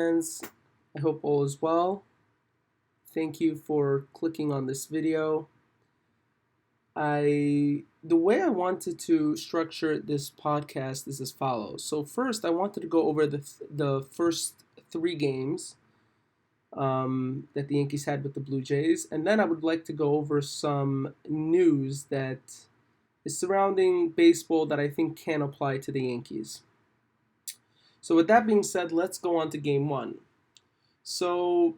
Friends, I hope all is well. Thank you for clicking on this video. The way I wanted to structure this podcast is as follows. So first, I wanted to go over the first three games that the Yankees had with the Blue Jays, and then I would like to go over some news that is surrounding baseball that I think can apply to the Yankees. So with that being said, let's go on to Game One. So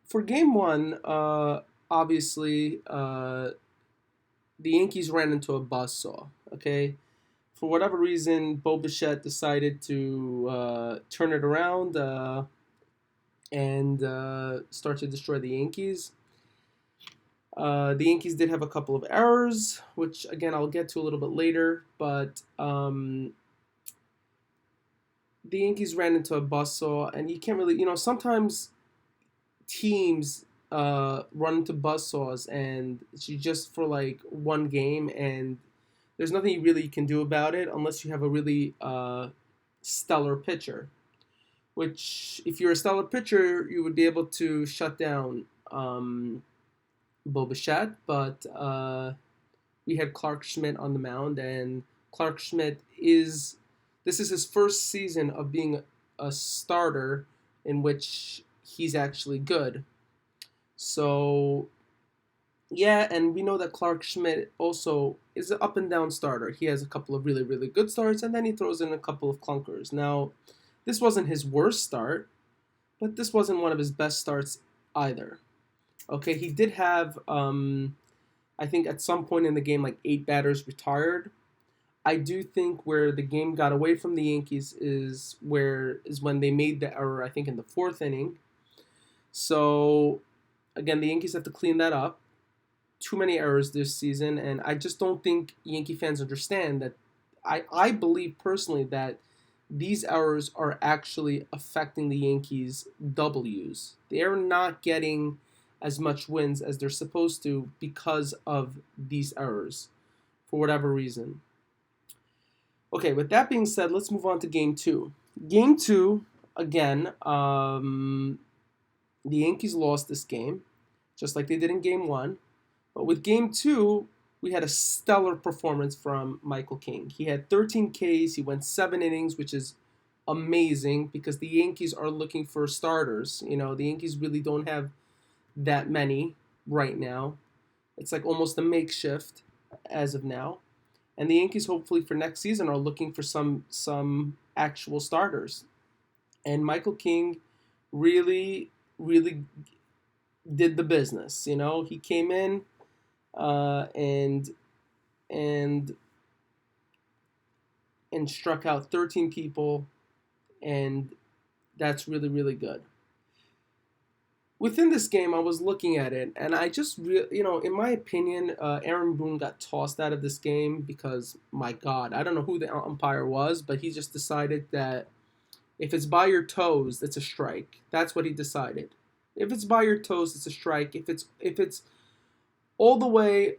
for Game One, obviously, the Yankees ran into a buzzsaw. Okay, for whatever reason, Bo Bichette decided to turn it around and start to destroy the Yankees. The Yankees did have a couple of errors, which again I'll get to a little bit later, but the Yankees ran into a buzzsaw, and you can't really, sometimes teams run into buzzsaws and it's just for like one game, and there's nothing you really can do about it unless you have a really stellar pitcher. Which, if you're a stellar pitcher, you would be able to shut down Bo Bichette, but we had Clark Schmidt on the mound, and Clark Schmidt this is his first season of being a starter in which he's actually good. So, yeah, and we know that Clark Schmidt also is an up and down starter. He has a couple of really, really good starts, and then he throws in a couple of clunkers. Now, this wasn't his worst start, but this wasn't one of his best starts either. Okay, he did have, I think at some point in the game, like 8 batters retired. I do think where the game got away from the Yankees is when they made the error, I think, in the 4th inning. So, again, the Yankees have to clean that up. Too many errors this season, and I just don't think Yankee fans understand that. I believe personally that these errors are actually affecting the Yankees' W's. They're not getting as much wins as they're supposed to because of these errors, for whatever reason. Okay, with that being said, let's move on to Game 2. Game 2, again, the Yankees lost this game, just like they did in Game 1. But with Game 2, we had a stellar performance from Michael King. He had 13 Ks, he went 7 innings, which is amazing because the Yankees are looking for starters. The Yankees really don't have that many right now. It's like almost a makeshift as of now. And the Yankees, hopefully for next season, are looking for some actual starters. And Michael King really, really did the business. He came in and struck out 13 people, and that's really, really good. Within this game, I was looking at it, and I just, in my opinion, Aaron Boone got tossed out of this game because, my God, I don't know who the umpire was, but he just decided that if it's by your toes, it's a strike. That's what he decided. If it's by your toes, it's a strike. If it's all the way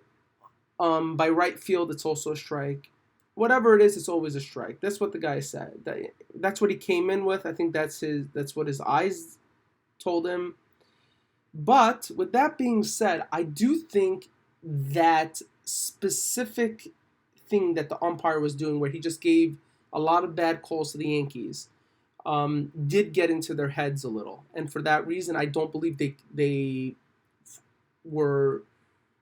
by right field, it's also a strike. Whatever it is, it's always a strike. That's what the guy said. That's what he came in with. I think that's what his eyes told him. But with that being said, I do think that specific thing that the umpire was doing, where he just gave a lot of bad calls to the Yankees, did get into their heads a little. And for that reason, I don't believe they were,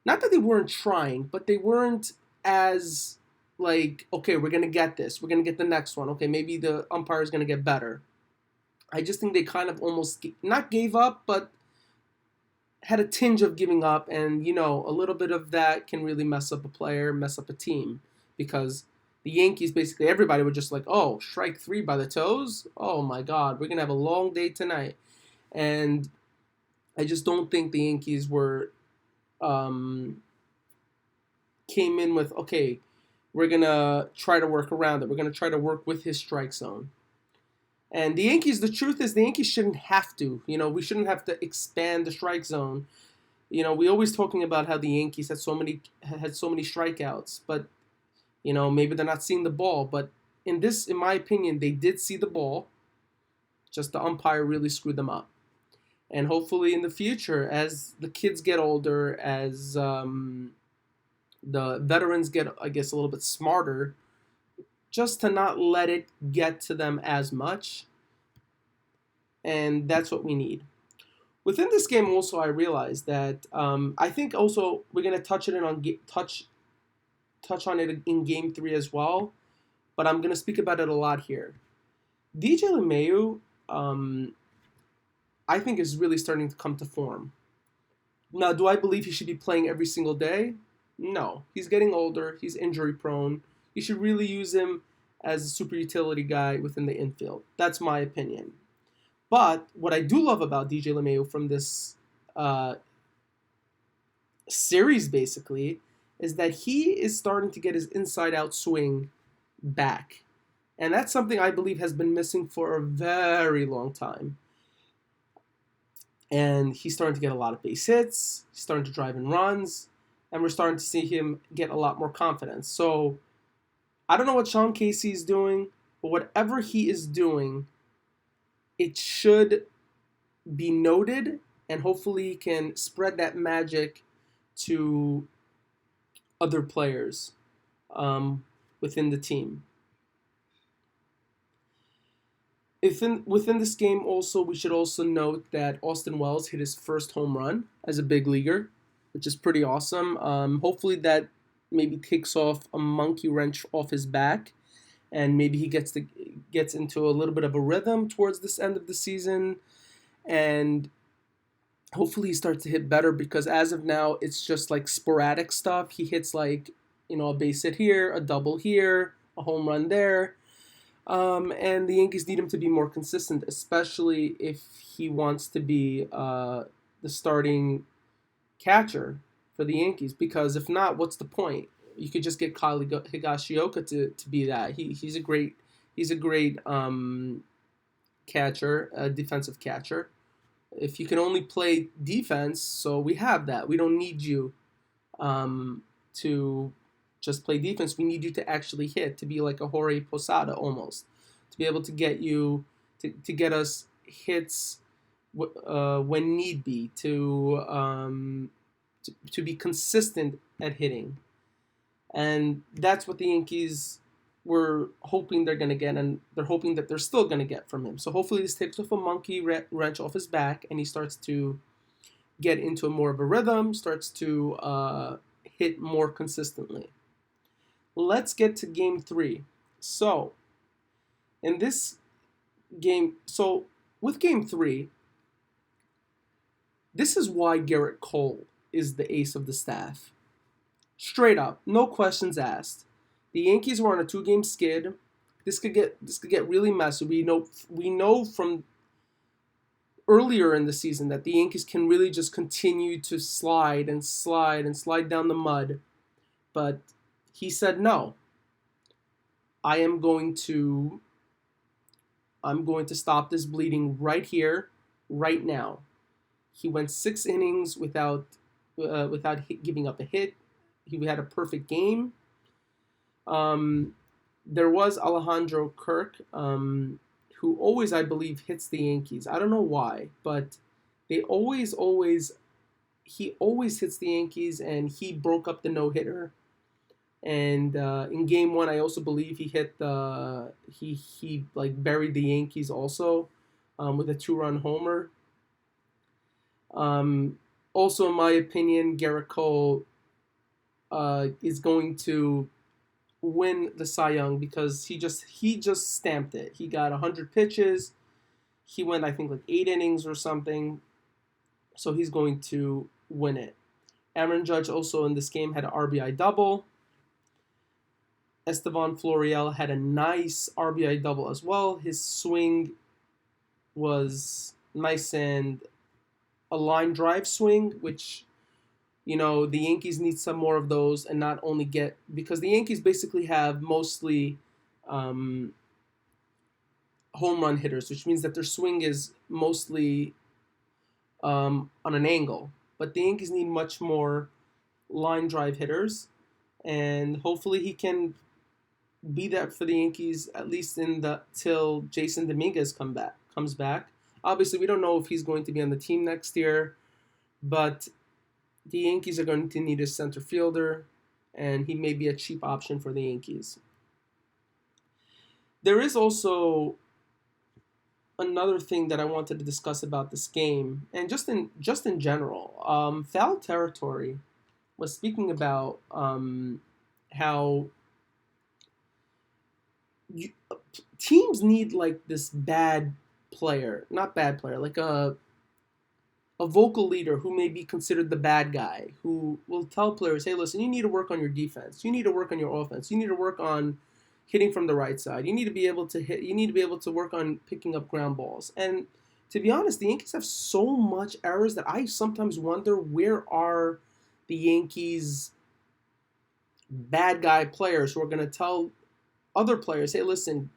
not that they weren't trying, but they weren't as like, okay, we're going to get this. We're going to get the next one. Okay, maybe the umpire is going to get better. I just think they kind of almost, not gave up, but had a tinge of giving up, and a little bit of that can really mess up a player, mess up a team, because the Yankees, basically everybody were just like, oh, strike 3 by the toes? Oh my God, we're going to have a long day tonight. And I just don't think the Yankees were, came in with, okay, we're going to try to work around it. We're going to try to work with his strike zone. And the Yankees, the truth is, the Yankees shouldn't have to. We shouldn't have to expand the strike zone. We always talking about how the Yankees had so many strikeouts, but maybe they're not seeing the ball. But in my opinion, they did see the ball, Just the umpire really screwed them up. And hopefully in the future, as the kids get older, as the veterans get, I guess, a little bit smarter, just to not let it get to them as much. And that's what we need. Within this game, also, I realized that I think also we're gonna touch on it in Game 3 as well, but I'm gonna speak about it a lot here. DJ LeMahieu, I think, is really starting to come to form. Now, do I believe he should be playing every single day? No. He's getting older. He's injury prone. You should really use him as a super utility guy within the infield. That's my opinion. But what I do love about DJ LeMahieu from this series, basically, is that he is starting to get his inside-out swing back. And that's something I believe has been missing for a very long time. And he's starting to get a lot of base hits. He's starting to drive in runs. And we're starting to see him get a lot more confidence. So I don't know what Sean Casey is doing, but whatever he is doing, it should be noted, and hopefully he can spread that magic to other players within the team. Within this game also, we should also note that Austin Wells hit his first home run as a big leaguer, which is pretty awesome. Hopefully that maybe takes off a monkey wrench off his back, and maybe he gets into a little bit of a rhythm towards this end of the season, and hopefully he starts to hit better, because as of now it's just like sporadic stuff. He hits like, a base hit here, a double here, a home run there. And the Yankees need him to be more consistent, especially if he wants to be the starting catcher for the Yankees. Because if not, what's the point? You could just get Kyle Higashioka to be that. He's a great catcher, a defensive catcher. If you can only play defense, so we have that. We don't need you to just play defense. We need you to actually hit, to be like a Jorge Posada almost, to be able to get you to get us hits when need be, to be consistent at hitting. And that's what the Yankees were hoping they're going to get, and they're hoping that they're still going to get from him. So hopefully this takes off a monkey wrench off his back, and he starts to get into more of a rhythm, starts to hit more consistently. Let's get to Game 3. So, in this game, with Game 3, this is why Gerrit Cole is the ace of the staff. Straight up, no questions asked. The Yankees were on a 2-game skid. This could get really messy. We know from earlier in the season that the Yankees can really just continue to slide and slide and slide down the mud. But he said no. I'm going to stop this bleeding right here, right now. He went 6 innings without giving up a hit. He had a perfect game. There was Alejandro Kirk, who always, I believe, hits the Yankees. I don't know why, but he always hits the Yankees, and he broke up the no-hitter. And in Game 1, I also believe he hit he buried the Yankees also with a 2-run homer. Also, in my opinion, Gerrit Cole is going to win the Cy Young, because he just stamped it. He got 100 pitches. He went, I think, like 8 innings or something. So he's going to win it. Aaron Judge also in this game had an RBI double. Estevan Florial had a nice RBI double as well. His swing was nice and a line drive swing, which, the Yankees need some more of those, and not only because the Yankees basically have mostly home run hitters, which means that their swing is mostly on an angle. But the Yankees need much more line drive hitters, and hopefully he can be that for the Yankees, at least till Jason Dominguez comes back. comes back. Obviously, we don't know if he's going to be on the team next year, but the Yankees are going to need a center fielder, and he may be a cheap option for the Yankees. There is also another thing that I wanted to discuss about this game, and just in general. Foul Territory was speaking about how you, teams need like this bad player, not bad player, like a vocal leader who may be considered the bad guy, who will tell players, hey, listen, you need to work on your defense. You need to work on your offense. You need to work on hitting from the right side. You need to be able to hit. You need to be able to work on picking up ground balls. And to be honest, the Yankees have so much errors that I sometimes wonder, where are the Yankees bad guy players who are going to tell other players, hey, listen,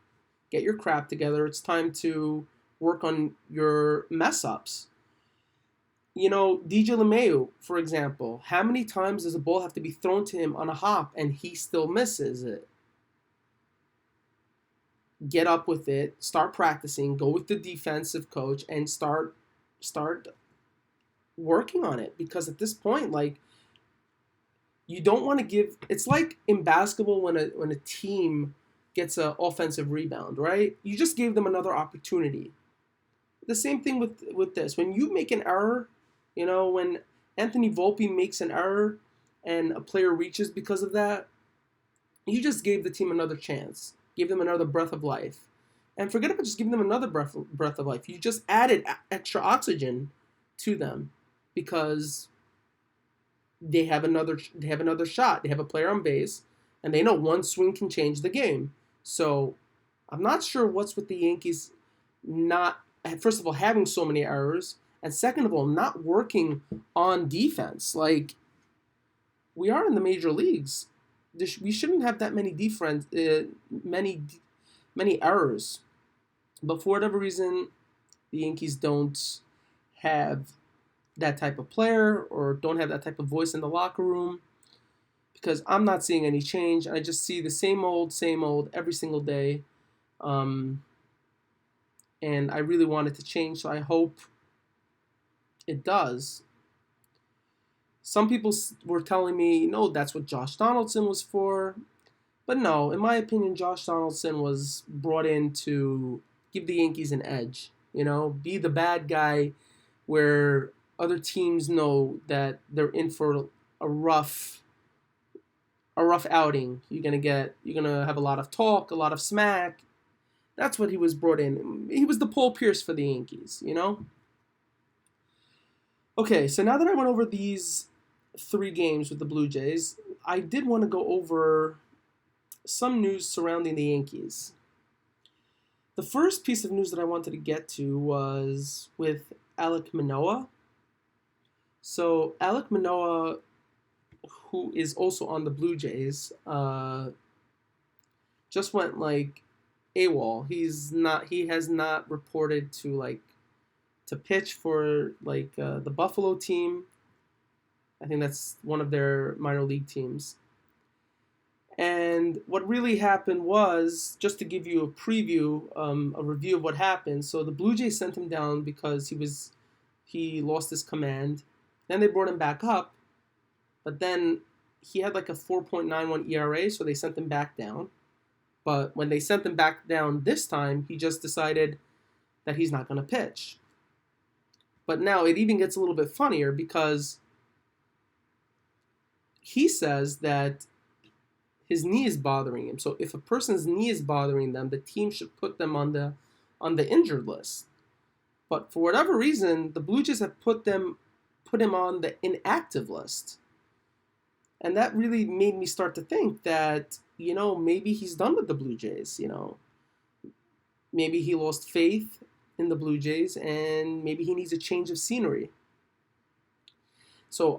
get your crap together. It's time to work on your mess ups. DJ LeMahieu, for example, how many times does a ball have to be thrown to him on a hop and he still misses it? Get up with it, start practicing, go with the defensive coach, and start working on it. Because at this point, like, you don't want to give. It's like in basketball when a team gets an offensive rebound, right? You just gave them another opportunity. The same thing with this. When you make an error, when Anthony Volpe makes an error and a player reaches because of that, you just gave the team another chance. Give them another breath of life. And forget about just giving them another breath of life. You just added extra oxygen to them because they have another shot. They have a player on base, and they know one swing can change the game. So I'm not sure what's with the Yankees not, first of all, having so many errors, and second of all, not working on defense. Like, we are in the major leagues. We shouldn't have that many many errors. But for whatever reason, the Yankees don't have that type of player or don't have that type of voice in the locker room, because I'm not seeing any change. I just see the same old every single day. And I really want it to change, so I hope it does. Some people were telling me, no, that's what Josh Donaldson was for. But no, in my opinion, Josh Donaldson was brought in to give the Yankees an edge. Be the bad guy where other teams know that they're in for a rough outing. You're gonna have a lot of talk, a lot of smack. That's what he was brought in. He was the Paul Pierce for the Yankees, Okay, so now that I went over these 3 games with the Blue Jays, I did want to go over some news surrounding the Yankees. The first piece of news that I wanted to get to was with Alek Manoah. So Alek Manoah, who is also on the Blue Jays, just went like AWOL. He has not reported to pitch for the Buffalo team. I think that's one of their minor league teams. And what really happened was, just to give you a preview, a review of what happened. So the Blue Jays sent him down because he lost his command. Then they brought him back up, but then he had like a 4.91 ERA, so they sent him back down. But when they sent him back down this time, he just decided that he's not going to pitch. But now it even gets a little bit funnier, because he says that his knee is bothering him. So if a person's knee is bothering them, the team should put them on the injured list. But for whatever reason, the Blue Jays have put him on the inactive list. And that really made me start to think that, maybe he's done with the Blue Jays, Maybe he lost faith in the Blue Jays, and maybe he needs a change of scenery. So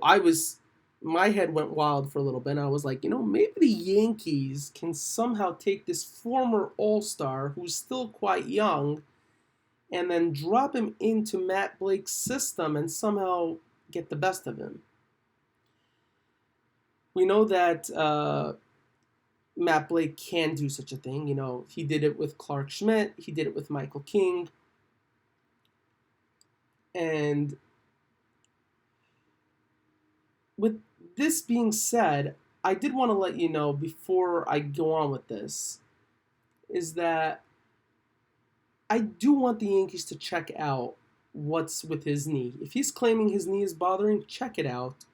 my head went wild for a little bit, and I was like, maybe the Yankees can somehow take this former All-Star, who's still quite young, and then drop him into Matt Blake's system and somehow get the best of him. We know that Matt Blake can do such a thing. He did it with Clark Schmidt. He did it with Michael King. And with this being said, I did want to let you know before I go on with this is that I do want the Yankees to check out what's with his knee. If he's claiming his knee is bothering, check it out.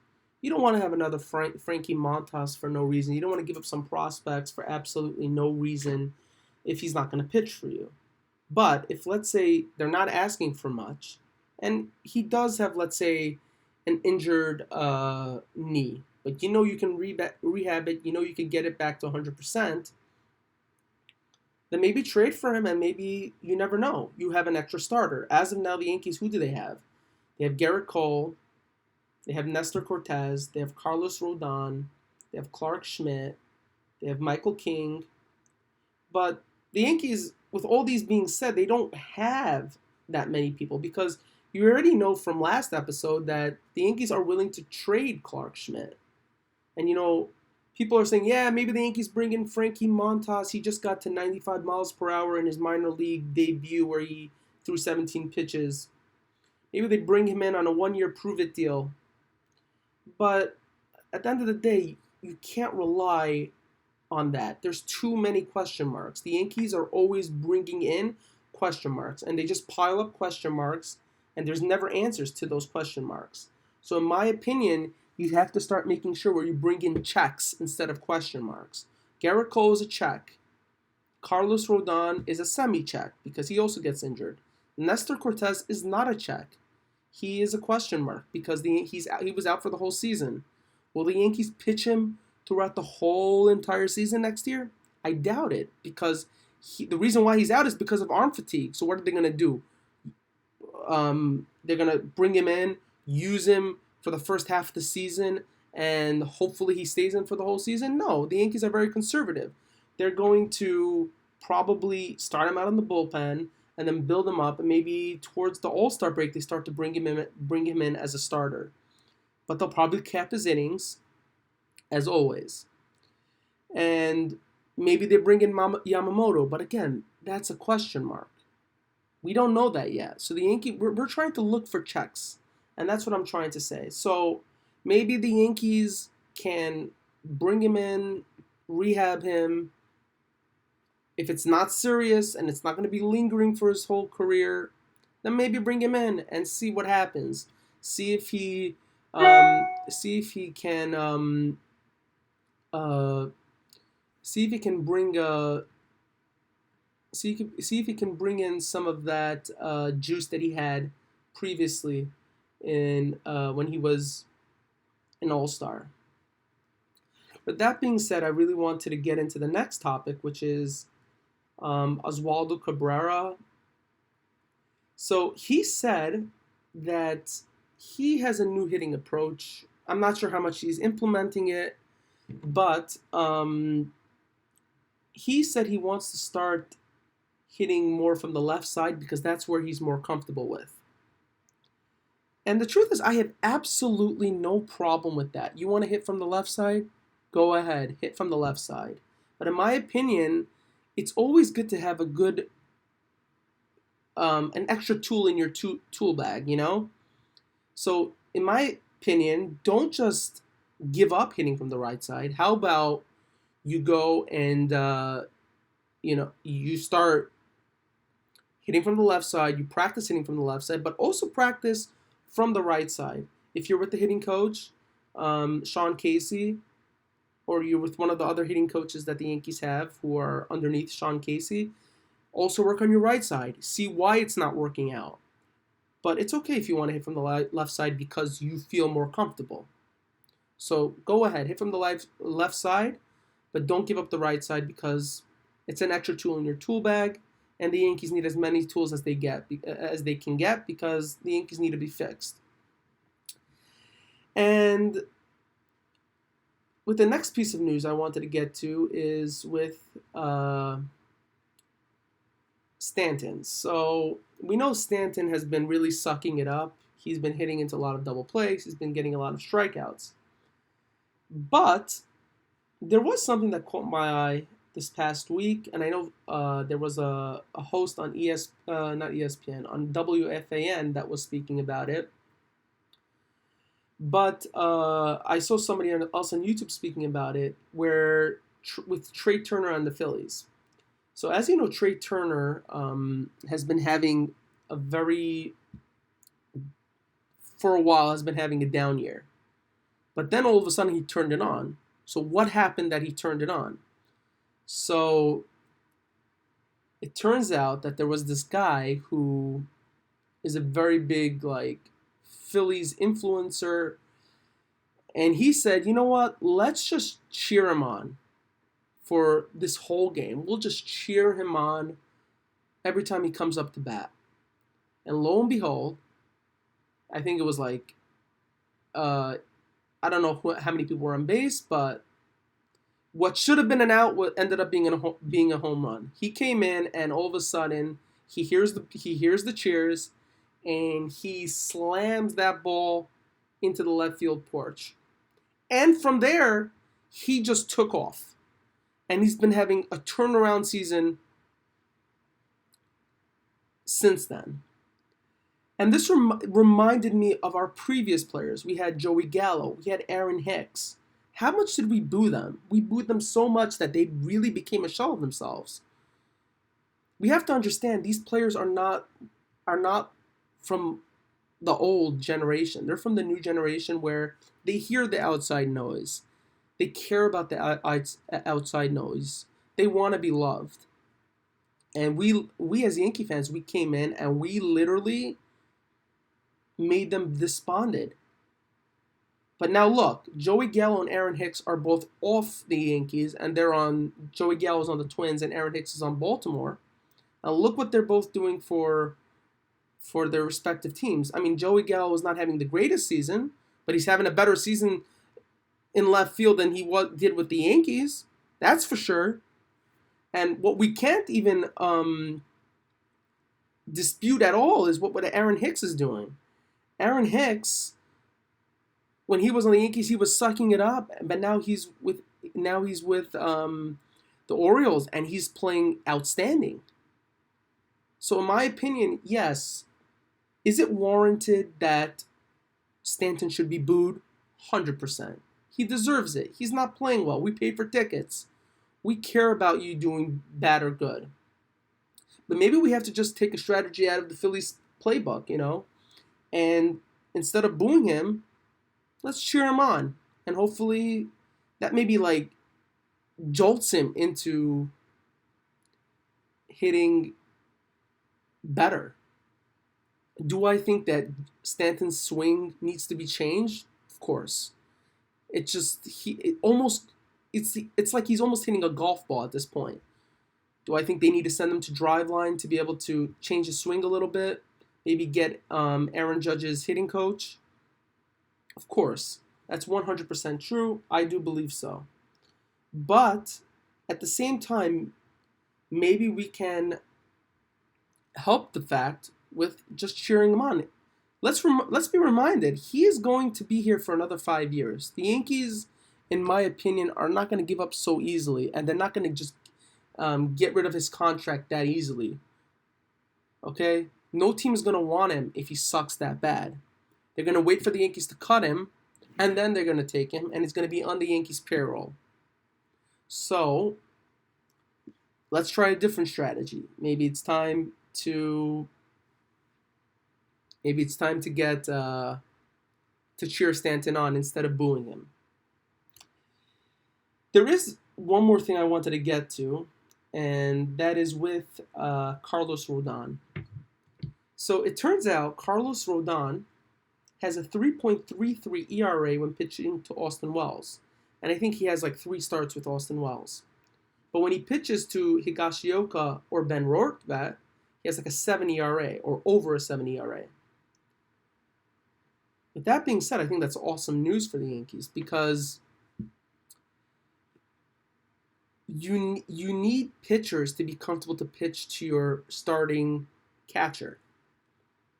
You don't want to have another Frankie Montas for no reason. You don't want to give up some prospects for absolutely no reason if he's not going to pitch for you. But if, let's say, they're not asking for much, and he does have, let's say, an injured knee, but you know you can rehab it, you know you can get it back to 100%, then maybe trade for him, and maybe you never know. You have an extra starter. As of now, the Yankees, who do they have? They have Garrett Cole, they have Nestor Cortez, they have Carlos Rodon, they have Clark Schmidt, they have Michael King. But the Yankees, with all these being said, they don't have that many people because you already know from last episode that the Yankees are willing to trade Clark Schmidt. And, people are saying, yeah, maybe the Yankees bring in Frankie Montas. He just got to 95 miles per hour in his minor league debut where he threw 17 pitches. Maybe they bring him in on a one-year prove-it deal. But at the end of the day, you can't rely on that. There's too many question marks. The Yankees are always bringing in question marks, and they just pile up question marks, and there's never answers to those question marks. So in my opinion, you have to start making sure where you bring in checks instead of question marks. Garrett Cole is a check. Carlos Rodon is a semi-check because he also gets injured. Nestor Cortez is not a check. He is a question mark because he was out for the whole season. Will the Yankees pitch him throughout the whole entire season next year? I doubt it because the reason why he's out is because of arm fatigue. So what are they going to do? They're going to bring him in, use him for the first half of the season, and hopefully he stays in for the whole season? No, the Yankees are very conservative. They're going to probably start him out in the bullpen and then build him up, and maybe towards the All-Star break they start to bring him in as a starter. But they'll probably cap his innings, as always. And maybe they bring in Yamamoto, but again, that's a question mark. We don't know that yet. So the Yankees, we're trying to look for checks, and that's what I'm trying to say. So maybe the Yankees can bring him in, rehab him. If it's not serious and it's not going to be lingering for his whole career, then maybe bring him in and see what happens. See if he can see if he can bring see if he can bring in some of that juice that he had previously in when he was an All-Star. But that being said, I really wanted to get into the next topic, which is Oswaldo Cabrera. So he said that he has a new hitting approach. I'm not sure how much he's implementing it, but he said he wants to start hitting more from the left side because that's where he's more comfortable with. And the truth is, I have absolutely no problem with that. You want to hit from the left side? Go ahead, hit from the left side. But in my opinion, it's always good to have a good, an extra tool in your tool bag, So in my opinion, don't just give up hitting from the right side. How about you go and, you start hitting from the left side, you practice hitting from the left side, but also practice from the right side. If you're with the hitting coach, Sean Casey, or you're with one of the other hitting coaches that the Yankees have who are underneath Sean Casey, also work on your right side. See why it's not working out. But it's okay if you want to hit from the left side because you feel more comfortable. So go ahead, hit from the left side, but don't give up the right side because it's an extra tool in your tool bag, and the Yankees need as many tools as they can get because the Yankees need to be fixed. And with the next piece of news I wanted to get to is with Stanton. So we know Stanton has been really sucking it up. He's been hitting into a lot of double plays. He's been getting a lot of strikeouts. But there was something that caught my eye this past week, and I know there was a host on not ESPN, on WFAN that was speaking about it. But I saw somebody else on YouTube speaking about it, where with Trey Turner on the Phillies. So as you know, Trey Turner has been having a very, for a while, has been having a down year. But then all of a sudden he turned it on. So what happened that he turned it on? So it turns out that there was this guy who is a very big Phillies influencer, and he said, "You know what? Let's just cheer him on for this whole game. We'll just cheer him on every time he comes up to bat." And lo and behold, I think it was I don't know how many people were on base, but what should have been an out ended up being a home run. He came in, and all of a sudden he hears the cheers, and he slams that ball into the left field porch. And from there, he just took off, and he's been having a turnaround season since then. And this reminded me of our previous players. We had Joey Gallo. We had Aaron Hicks. How much did we boo them? We booed them so much that they really became a shell of themselves. We have to understand these players are not from the old generation. They're from the new generation where they hear the outside noise. They care about the outside noise. They want to be loved. And we as Yankee fans, we came in and we literally made them despondent. But now look, Joey Gallo and Aaron Hicks are both off the Yankees, and Joey Gallo's on the Twins and Aaron Hicks is on Baltimore. Now look what they're both doing for their respective teams. I mean, Joey Gallo is not having the greatest season, but he's having a better season in left field than he did with the Yankees. That's for sure. And what we can't even dispute at all is what Aaron Hicks is doing. Aaron Hicks, when he was on the Yankees, he was sucking it up, but now he's with the Orioles, and he's playing outstanding. So in my opinion, yes, is it warranted that Stanton should be booed? 100%. He deserves it. He's not playing well. We paid for tickets. We care about you doing bad or good. But maybe we have to just take a strategy out of the Phillies playbook, and instead of booing him, let's cheer him on. And hopefully that maybe jolts him into hitting better. Do I think that Stanton's swing needs to be changed? Of course. It's like he's almost hitting a golf ball at this point. Do I think they need to send him to Driveline to be able to change his swing a little bit? Maybe get Aaron Judge's hitting coach? Of course. That's 100% true. I do believe so. But at the same time, maybe we can help the fact with just cheering him on. Let's be reminded, he is going to be here for another 5 years. The Yankees, in my opinion, are not going to give up so easily, and they're not going to just get rid of his contract that easily. Okay? No team is going to want him if he sucks that bad. They're going to wait for the Yankees to cut him, and then they're going to take him, and he's going to be on the Yankees' payroll. So, let's try a different strategy. Maybe it's time to get to cheer Stanton on instead of booing him. There is one more thing I wanted to get to, and that is with Carlos Rodon. So it turns out Carlos Rodon has a 3.33 ERA when pitching to Austin Wells. And I think he has 3 starts with Austin Wells. But when he pitches to Higashioka or Ben Rortvedt, he has a 7 ERA or over a 7 ERA. With that being said, I think that's awesome news for the Yankees because you need pitchers to be comfortable to pitch to your starting catcher.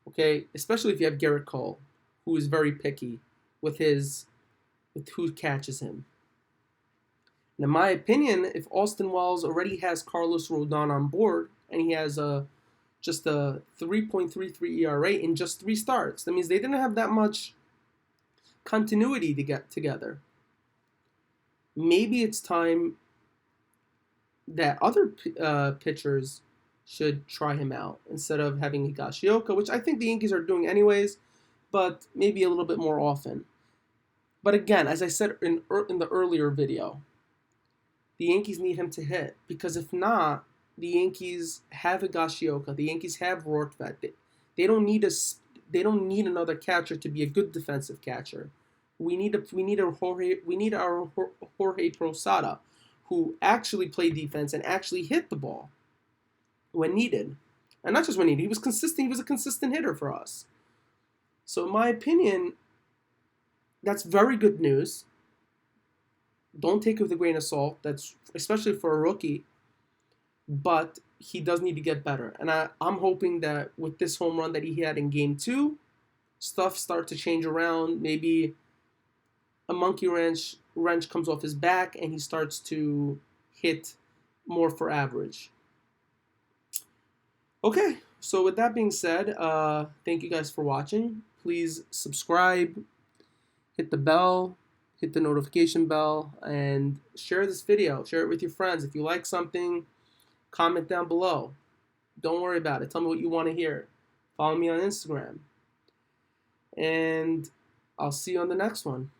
Okay, especially if you have Garrett Cole, who is very picky with who catches him. And in my opinion, if Austin Wells already has Carlos Rodon on board and he has just a 3.33 ERA in just 3 starts, that means they didn't have that much continuity to get together. Maybe it's time that other pitchers should try him out instead of having Higashioka, which I think the Yankees are doing anyways, but maybe a little bit more often. But again, as I said in the earlier video, the Yankees need him to hit, because if not, the Yankees have Higashioka, the Yankees have Rortvedt. They don't need another catcher to be a good defensive catcher. We need our Jorge Posada, who actually played defense and actually hit the ball when needed. And not just when needed, he was consistent. He was a consistent hitter for us. So in my opinion, that's very good news. Don't take it with a grain of salt. That's especially for a rookie. But he does need to get better. And I'm hoping that with this home run that he had in Game 2, stuff starts to change around. Maybe a monkey wrench comes off his back and he starts to hit more for average. Okay, so with that being said, thank you guys for watching. Please subscribe, hit the bell, hit the notification bell, and share this video. Share it with your friends. If you like something, comment down below. Don't worry about it. Tell me what you want to hear. Follow me on Instagram. And I'll see you on the next one.